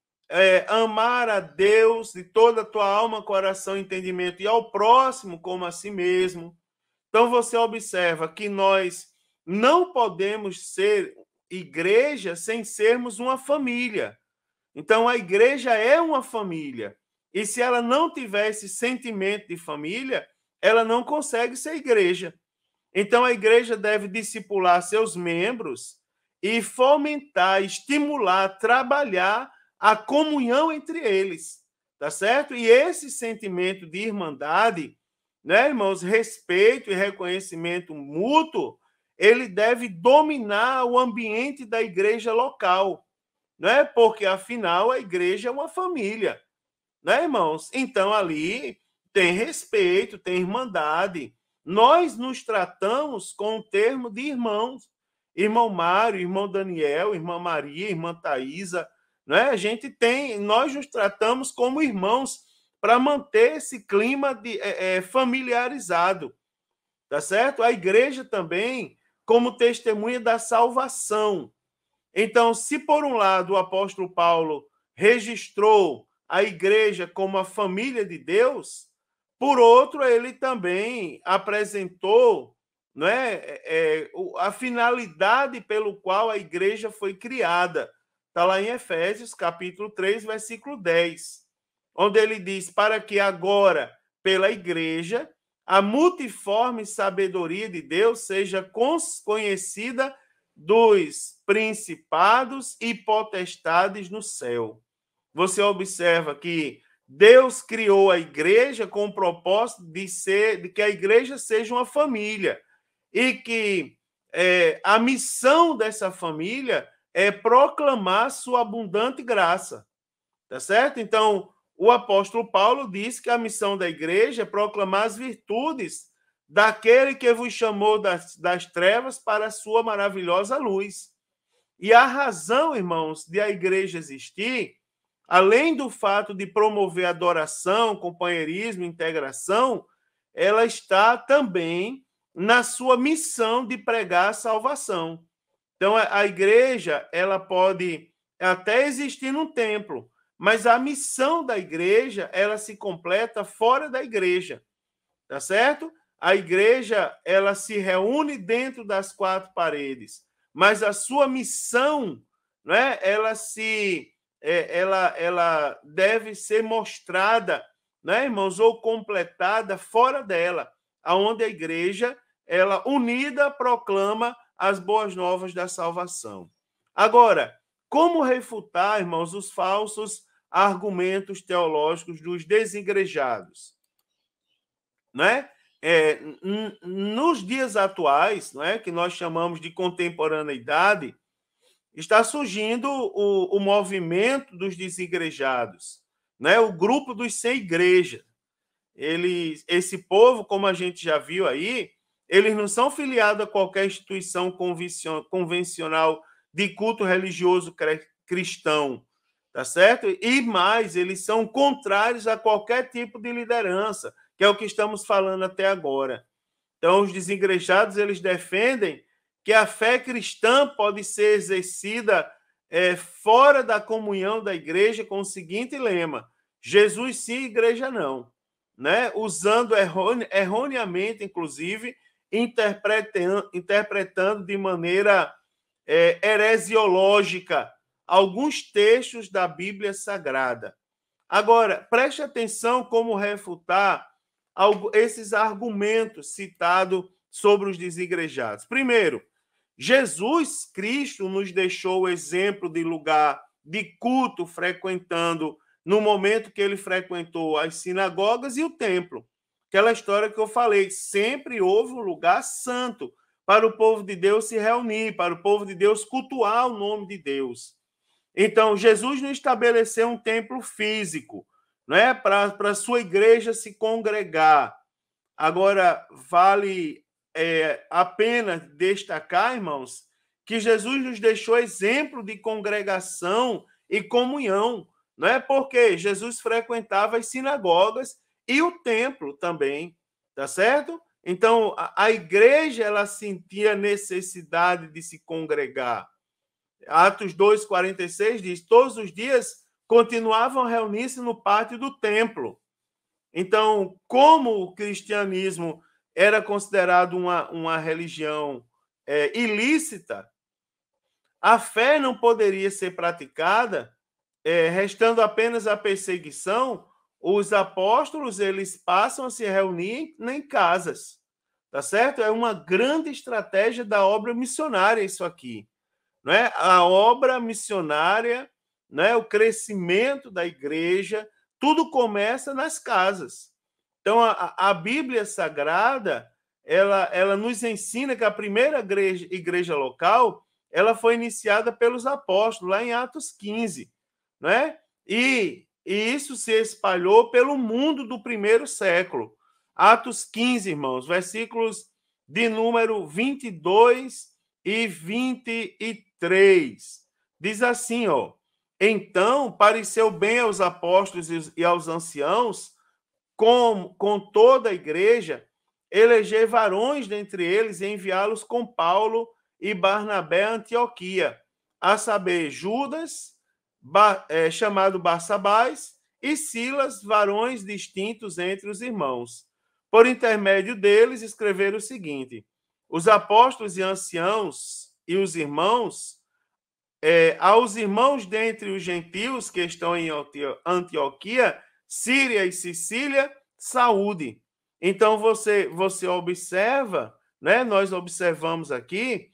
amar a Deus de toda a tua alma, coração e entendimento, e ao próximo como a si mesmo. Então, você observa que nós não podemos ser igreja sem sermos uma família. Então, a igreja é uma família. E se ela não tiver esse sentimento de família, ela não consegue ser igreja. Então, a igreja deve discipular seus membros e fomentar, estimular, trabalhar a comunhão entre eles, tá certo? E esse sentimento de irmandade, né, irmãos, respeito e reconhecimento mútuo, ele deve dominar o ambiente da igreja local, né? Porque afinal a igreja é uma família, né, irmãos? Então ali tem respeito, tem irmandade. Nós nos tratamos com o termo de irmãos. Irmão Mário, irmão Daniel, irmã Maria, irmã Thaisa, né? Nós nos tratamos como irmãos para manter esse clima familiarizado, tá certo? A igreja também como testemunha da salvação. Então, se por um lado o apóstolo Paulo registrou a igreja como a família de Deus, por outro, ele também apresentou, né, a finalidade pelo qual a igreja foi criada. Está lá em Efésios, capítulo 3, versículo 10, onde ele diz: para que agora, pela igreja, a multiforme sabedoria de Deus seja conhecida dos principados e potestades no céu. Você observa que Deus criou a igreja com o propósito de que a igreja seja uma família e que a missão dessa família é proclamar sua abundante graça, tá certo? Então, o apóstolo Paulo diz que a missão da igreja é proclamar as virtudes daquele que vos chamou das trevas para a sua maravilhosa luz. E a razão, irmãos, de a igreja existir, além do fato de promover adoração, companheirismo, integração, ela está também na sua missão de pregar a salvação. Então, a igreja, ela pode até existir num templo, mas a missão da igreja, ela se completa fora da igreja, tá certo? A igreja, ela se reúne dentro das quatro paredes, mas a sua missão, né, ela deve ser mostrada, né, irmãos, ou completada fora dela, aonde a igreja, ela unida proclama as boas novas da salvação. Agora, como refutar, irmãos, os falsos argumentos teológicos dos desigrejados, né? Nos dias atuais, né, que nós chamamos de contemporaneidade, está surgindo o movimento dos desigrejados, né? O grupo dos sem igreja. Esse povo, como a gente já viu aí, eles não são filiados a qualquer instituição convencional de culto religioso cristão, tá certo? E mais, eles são contrários a qualquer tipo de liderança, que é o que estamos falando até agora. Então, os desigrejados, eles defendem que a fé cristã pode ser exercida fora da comunhão da igreja com o seguinte lema: Jesus sim, igreja não. Né? Usando erroneamente, inclusive, interpretando de maneira heresiológica alguns textos da Bíblia Sagrada. Agora, preste atenção como refutar esses argumentos citados sobre os desigrejados. Primeiro, Jesus Cristo nos deixou o exemplo de lugar de culto frequentando no momento que ele frequentou as sinagogas e o templo. Aquela história que eu falei, sempre houve um lugar santo para o povo de Deus se reunir, para o povo de Deus cultuar o nome de Deus. Então, Jesus não estabeleceu um templo físico, para a sua igreja se congregar. Agora, vale apenas destacar, irmãos, que Jesus nos deixou exemplo de congregação e comunhão, não é? Porque Jesus frequentava as sinagogas e o templo também, tá certo? Então, a igreja, ela sentia necessidade de se congregar. Atos 2:46 diz: todos os dias continuavam a reunir-se no pátio do templo. Então, como o cristianismo era considerado uma religião ilícita, a fé não poderia ser praticada, restando apenas a perseguição. Os apóstolos, eles passam a se reunir em casas, tá certo? É uma grande estratégia da obra missionária isso aqui, não é? A obra missionária, né? O crescimento da igreja, tudo começa nas casas. Então, a Bíblia Sagrada, ela nos ensina que a primeira igreja local, ela foi iniciada pelos apóstolos, lá em Atos 15, né? E isso se espalhou pelo mundo do primeiro século. Atos 15, irmãos, versículos de número 22 e 23. Diz assim, ó: então pareceu bem aos apóstolos e aos anciãos, com toda a igreja, eleger varões dentre eles e enviá-los com Paulo e Barnabé a Antioquia, a saber, Judas, chamado Barsabás, e Silas, varões distintos entre os irmãos. Por intermédio deles, escreveram o seguinte: os apóstolos e anciãos e os irmãos, aos irmãos dentre os gentios que estão em Antioquia, Síria e Sicília, saúde. Então você observa, né? Nós observamos aqui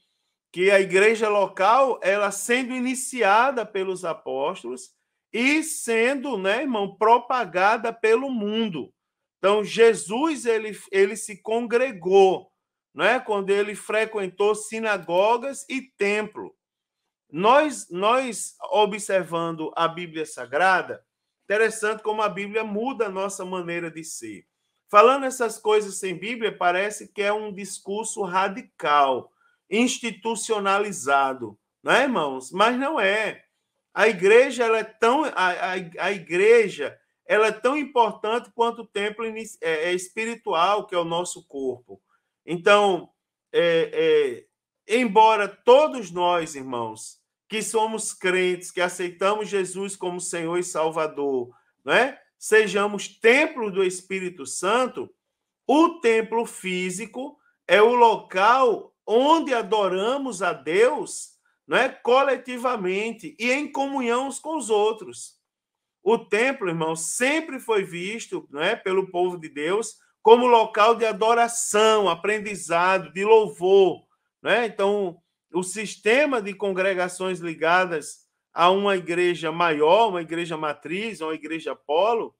que a igreja local, ela sendo iniciada pelos apóstolos e sendo, né, irmão, propagada pelo mundo. Então Jesus, ele se congregou, né, quando ele frequentou sinagogas e templo. Nós observando a Bíblia Sagrada, interessante como a Bíblia muda a nossa maneira de ser. Falando essas coisas sem Bíblia, parece que é um discurso radical, institucionalizado, não é, irmãos? Mas não é. A igreja, ela é tão a igreja, ela é tão importante quanto o templo espiritual, que é o nosso corpo. Então, embora todos nós, irmãos, que somos crentes, que aceitamos Jesus como Senhor e Salvador, né, sejamos templo do Espírito Santo, o templo físico é o local onde adoramos a Deus, né, coletivamente e em comunhão uns com os outros. O templo, irmão, sempre foi visto, né, pelo povo de Deus como local de adoração, aprendizado, de louvor, né? Então, o sistema de congregações ligadas a uma igreja maior, uma igreja matriz, uma igreja polo,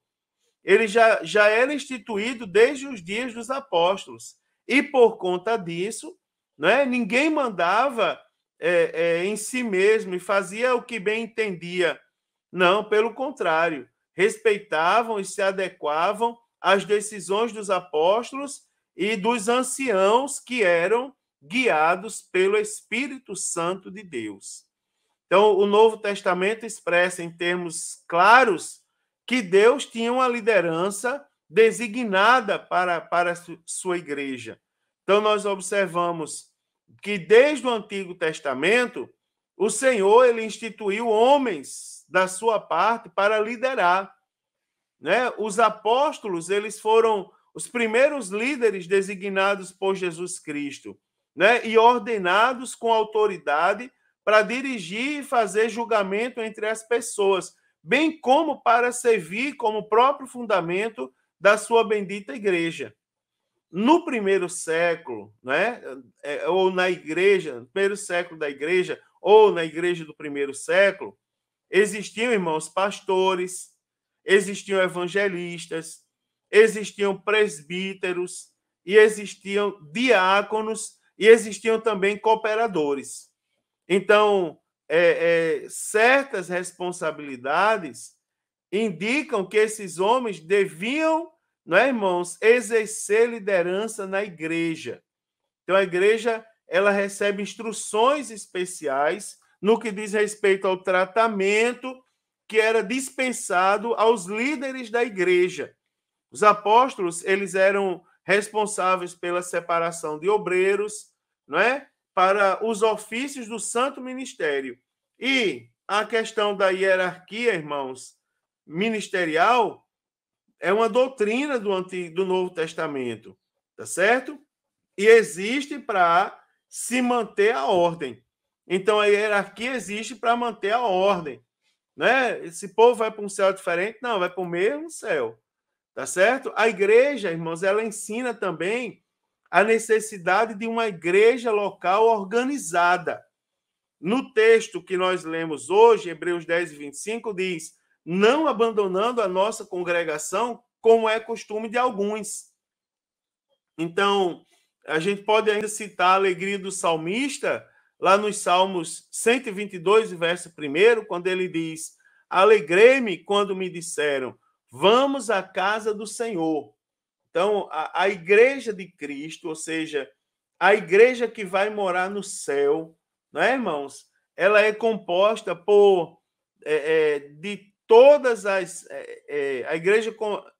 ele já era instituído desde os dias dos apóstolos. E por conta disso, né, ninguém mandava em si mesmo e fazia o que bem entendia. Não, pelo contrário, respeitavam e se adequavam às decisões dos apóstolos e dos anciãos que eram guiados pelo Espírito Santo de Deus. Então, o Novo Testamento expressa em termos claros que Deus tinha uma liderança designada para a sua igreja. Então, nós observamos que desde o Antigo Testamento, o Senhor, ele instituiu homens da sua parte para liderar, né? Os apóstolos, eles foram os primeiros líderes designados por Jesus Cristo, né? E ordenados com autoridade para dirigir e fazer julgamento entre as pessoas, bem como para servir como próprio fundamento da sua bendita igreja. No primeiro século, né, ou na igreja, no primeiro século da igreja, ou na igreja do primeiro século, existiam, irmãos, pastores, existiam evangelistas, existiam presbíteros, e existiam diáconos, e existiam também cooperadores. Então, certas responsabilidades indicam que esses homens deviam, não é, irmãos, exercer liderança na igreja. Então, a igreja ela recebe instruções especiais no que diz respeito ao tratamento que era dispensado aos líderes da igreja. Os apóstolos, eles eram responsáveis pela separação de obreiros, não é? Para os ofícios do santo ministério. E a questão da hierarquia, irmãos, ministerial, é uma doutrina do Novo Testamento, tá certo? E existe para se manter a ordem. Então, a hierarquia existe para manter a ordem. Né? Esse povo vai para um céu diferente? Não, vai para o mesmo céu. Tá certo? A igreja, irmãos, ela ensina também a necessidade de uma igreja local organizada. No texto que nós lemos hoje, Hebreus 10, 25, diz: não abandonando a nossa congregação, como é costume de alguns. Então, a gente pode ainda citar a alegria do salmista, lá nos Salmos 122, verso 1, quando ele diz: alegrei-me quando me disseram, vamos à casa do Senhor. Então, a igreja de Cristo, ou seja, a igreja que vai morar no céu, não é, irmãos? Ela é composta de todas as... a igreja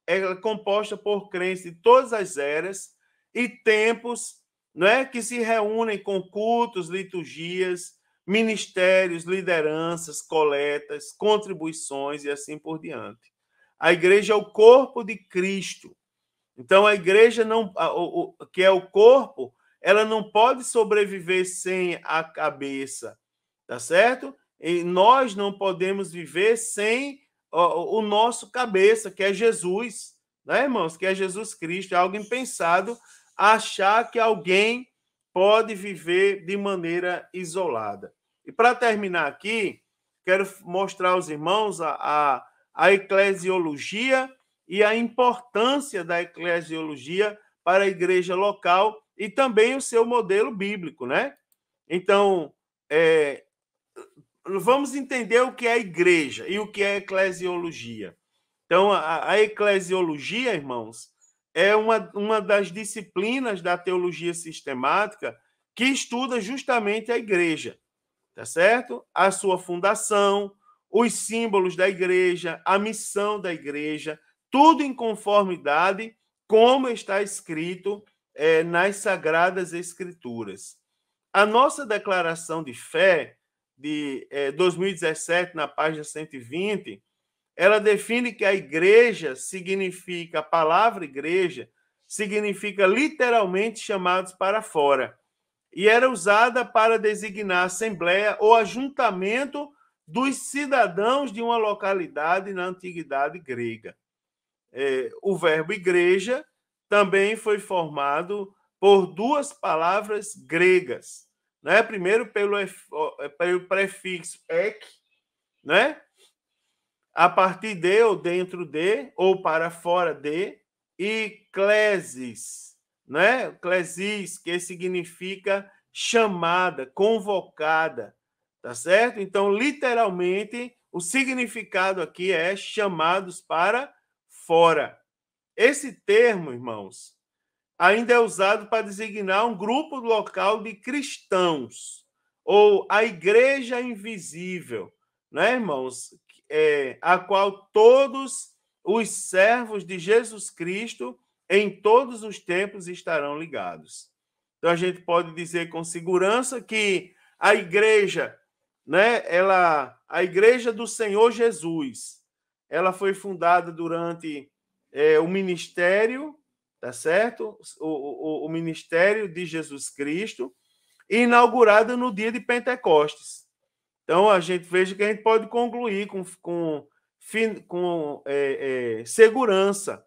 é composta por crentes de todas as eras e tempos, não é, que se reúnem com cultos, liturgias, ministérios, lideranças, coletas, contribuições e assim por diante. A igreja é o corpo de Cristo. Então, a igreja, não, que é o corpo, ela não pode sobreviver sem a cabeça, tá certo? E nós não podemos viver sem o nosso cabeça, que é Jesus, né, irmãos? Que é Jesus Cristo. É algo impensado achar que alguém pode viver de maneira isolada. E para terminar aqui, quero mostrar aos irmãos a eclesiologia e a importância da eclesiologia para a igreja local e também o seu modelo bíblico, né? Então, vamos entender o que é a igreja e o que é a eclesiologia. Então, a eclesiologia, irmãos, é uma das disciplinas da teologia sistemática que estuda justamente a igreja, tá certo? A sua fundação, os símbolos da igreja, a missão da igreja, tudo em conformidade como está escrito nas Sagradas Escrituras. A nossa declaração de fé de 2017, na página 120, ela define que a igreja significa, a palavra igreja, significa literalmente chamados para fora. E era usada para designar a assembleia ou ajuntamento dos cidadãos de uma localidade na antiguidade grega. O verbo igreja também foi formado por duas palavras gregas. Né? Primeiro, pelo prefixo ek, né? A partir de, ou dentro de, ou para fora de, e klesis, né? Klesis, que significa chamada, convocada, tá certo? Então, literalmente, o significado aqui é chamados para fora. Esse termo, irmãos, ainda é usado para designar um grupo local de cristãos, ou a igreja invisível, né, irmãos? A qual todos os servos de Jesus Cristo em todos os tempos estarão ligados. Então, a gente pode dizer com segurança que a igreja, né, a igreja do Senhor Jesus, ela foi fundada durante o ministério, tá certo? O ministério de Jesus Cristo, inaugurada no dia de Pentecostes. Então, a gente veja que a gente pode concluir com segurança.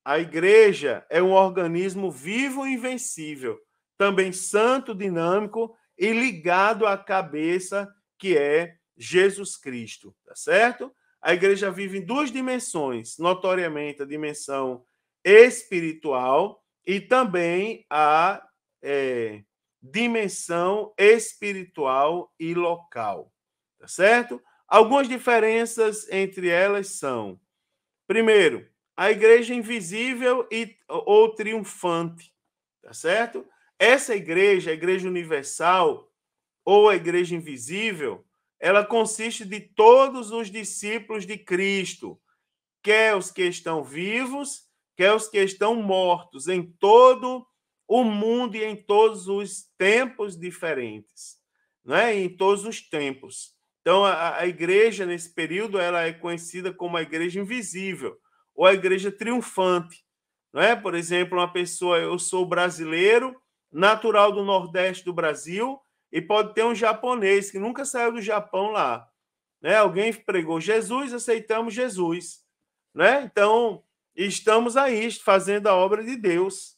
A igreja é um organismo vivo e invencível, também santo, dinâmico e ligado à cabeça, que é Jesus Cristo, tá certo? A igreja vive em duas dimensões, notoriamente a dimensão espiritual e também a dimensão espiritual e local, tá certo? Algumas diferenças entre elas são: primeiro, a igreja invisível ou triunfante, tá certo? essa igreja, a igreja universal ou a igreja invisível, ela consiste de todos os discípulos de Cristo, quer os que estão vivos, quer os que estão mortos, em todo o mundo e em todos os tempos diferentes, né? Em todos os tempos. Então, a igreja, nesse período, ela é conhecida como a igreja invisível, ou a igreja triunfante. Não é? Por exemplo, uma pessoa, eu sou brasileiro, natural do Nordeste do Brasil, e pode ter um japonês que nunca saiu do Japão lá. Né? Alguém pregou Jesus, aceitamos Jesus. Né? Então, estamos aí fazendo a obra de Deus.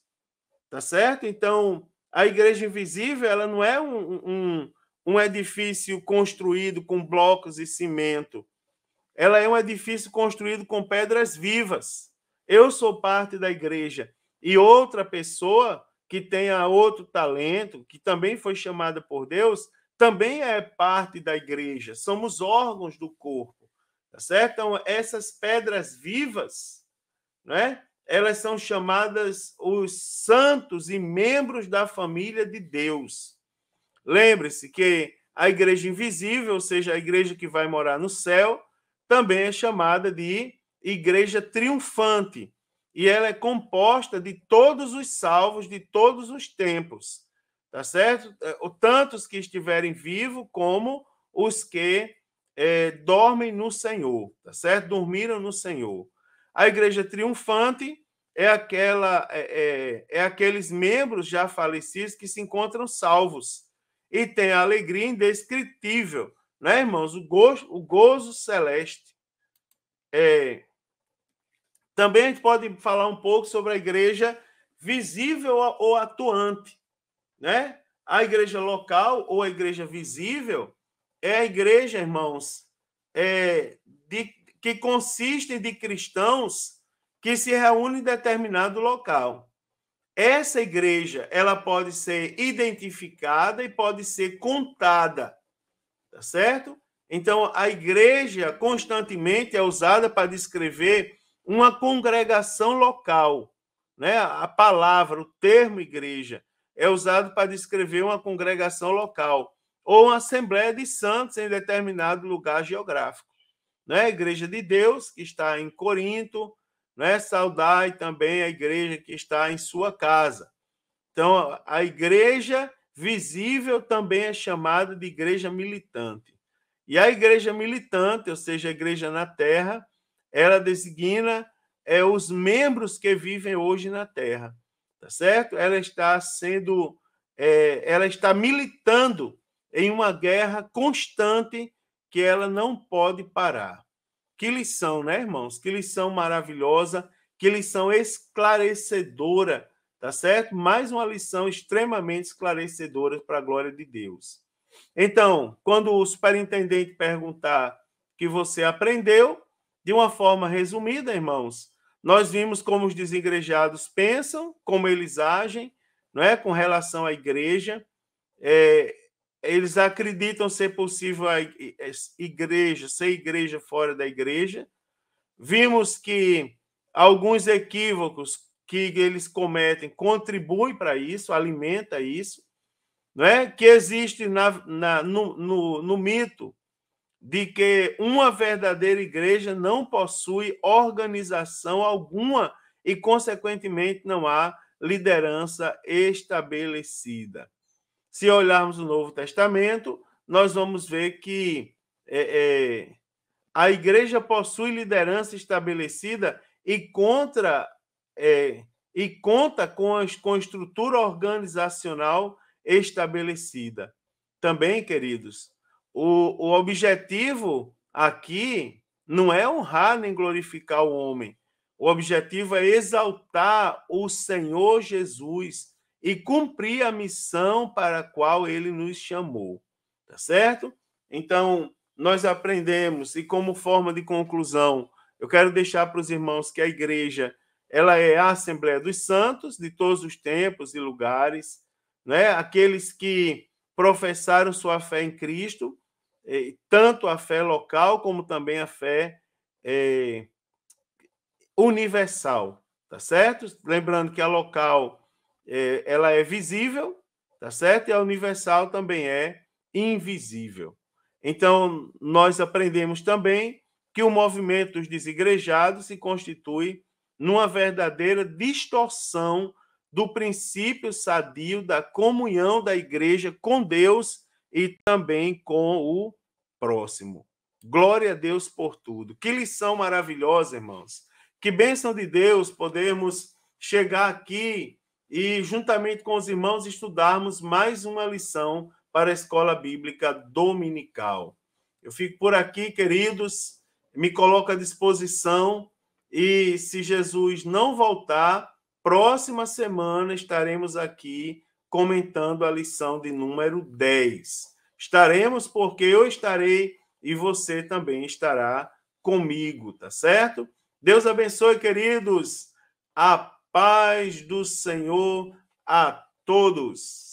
Tá certo? Então, a igreja invisível ela não é um edifício construído com blocos e cimento. Ela é um edifício construído com pedras vivas. Eu sou parte da igreja e outra pessoa que tenha outro talento, que também foi chamada por Deus, também é parte da igreja. Somos órgãos do corpo, tá certo? Então, essas pedras vivas, né? Elas são chamadas os santos e membros da família de Deus. Lembre-se que a igreja invisível, ou seja, a igreja que vai morar no céu, também é chamada de igreja triunfante. E ela é composta de todos os salvos de todos os tempos. Tá certo? Tantos que estiverem vivos, como os que dormem no Senhor. Tá certo? Dormiram no Senhor. A igreja triunfante é aqueles membros já falecidos que se encontram salvos e tem a alegria indescritível, né, irmãos? O gozo celeste. Também a gente pode falar um pouco sobre a igreja visível ou atuante, né? A igreja local ou a igreja visível é a igreja, irmãos, que consiste de cristãos que se reúnem em determinado local. Essa igreja ela pode ser identificada e pode ser contada, tá certo? Então, a igreja constantemente é usada para descrever uma congregação local, né? A palavra, o termo igreja, é usado para descrever uma congregação local ou uma assembleia de santos em determinado lugar geográfico. Né? A Igreja de Deus, que está em Corinto, né? Saudai também a igreja que está em sua casa. Então, a igreja visível também é chamada de igreja militante. E a igreja militante, ou seja, a igreja na terra, ela designa os membros que vivem hoje na terra, tá certo? Ela está militando em uma guerra constante que ela não pode parar. Que lição, né, irmãos? Que lição maravilhosa, que lição esclarecedora, tá certo? Mais uma lição extremamente esclarecedora para a glória de Deus. Então, quando o superintendente perguntar o que você aprendeu, de uma forma resumida, irmãos, nós vimos como os desigrejados pensam, como eles agem, não é, com relação à igreja. Eles acreditam ser possível a igreja, ser igreja fora da igreja. Vimos que alguns equívocos que eles cometem contribuem para isso, alimenta isso, não é? Que existe no mito de que uma verdadeira igreja não possui organização alguma e, consequentemente, não há liderança estabelecida. Se olharmos o Novo Testamento, nós vamos ver que a igreja possui liderança estabelecida e conta com estrutura organizacional estabelecida. Também, queridos, o objetivo aqui não é honrar nem glorificar o homem. O objetivo é exaltar o Senhor Jesus e cumprir a missão para a qual ele nos chamou. Tá certo? Então, nós aprendemos, e como forma de conclusão, eu quero deixar para os irmãos que a igreja ela é a Assembleia dos Santos de todos os tempos e lugares, né? Aqueles que professaram sua fé em Cristo, tanto a fé local como também a fé universal, tá certo? Lembrando que a local ela é visível, tá certo? E a universal também é invisível. Então, nós aprendemos também que o movimento dos desigrejados se constitui numa verdadeira distorção do princípio sadio da comunhão da igreja com Deus e também com o próximo. Glória a Deus por tudo. Que lição maravilhosa, irmãos. Que bênção de Deus podermos chegar aqui e, juntamente com os irmãos, estudarmos mais uma lição para a Escola Bíblica Dominical. Eu fico por aqui, queridos, me coloco à disposição e, se Jesus não voltar, próxima semana estaremos aqui comentando a lição de número 10. Estaremos porque eu estarei e você também estará comigo, tá certo? Deus abençoe, queridos. A paz do Senhor a todos.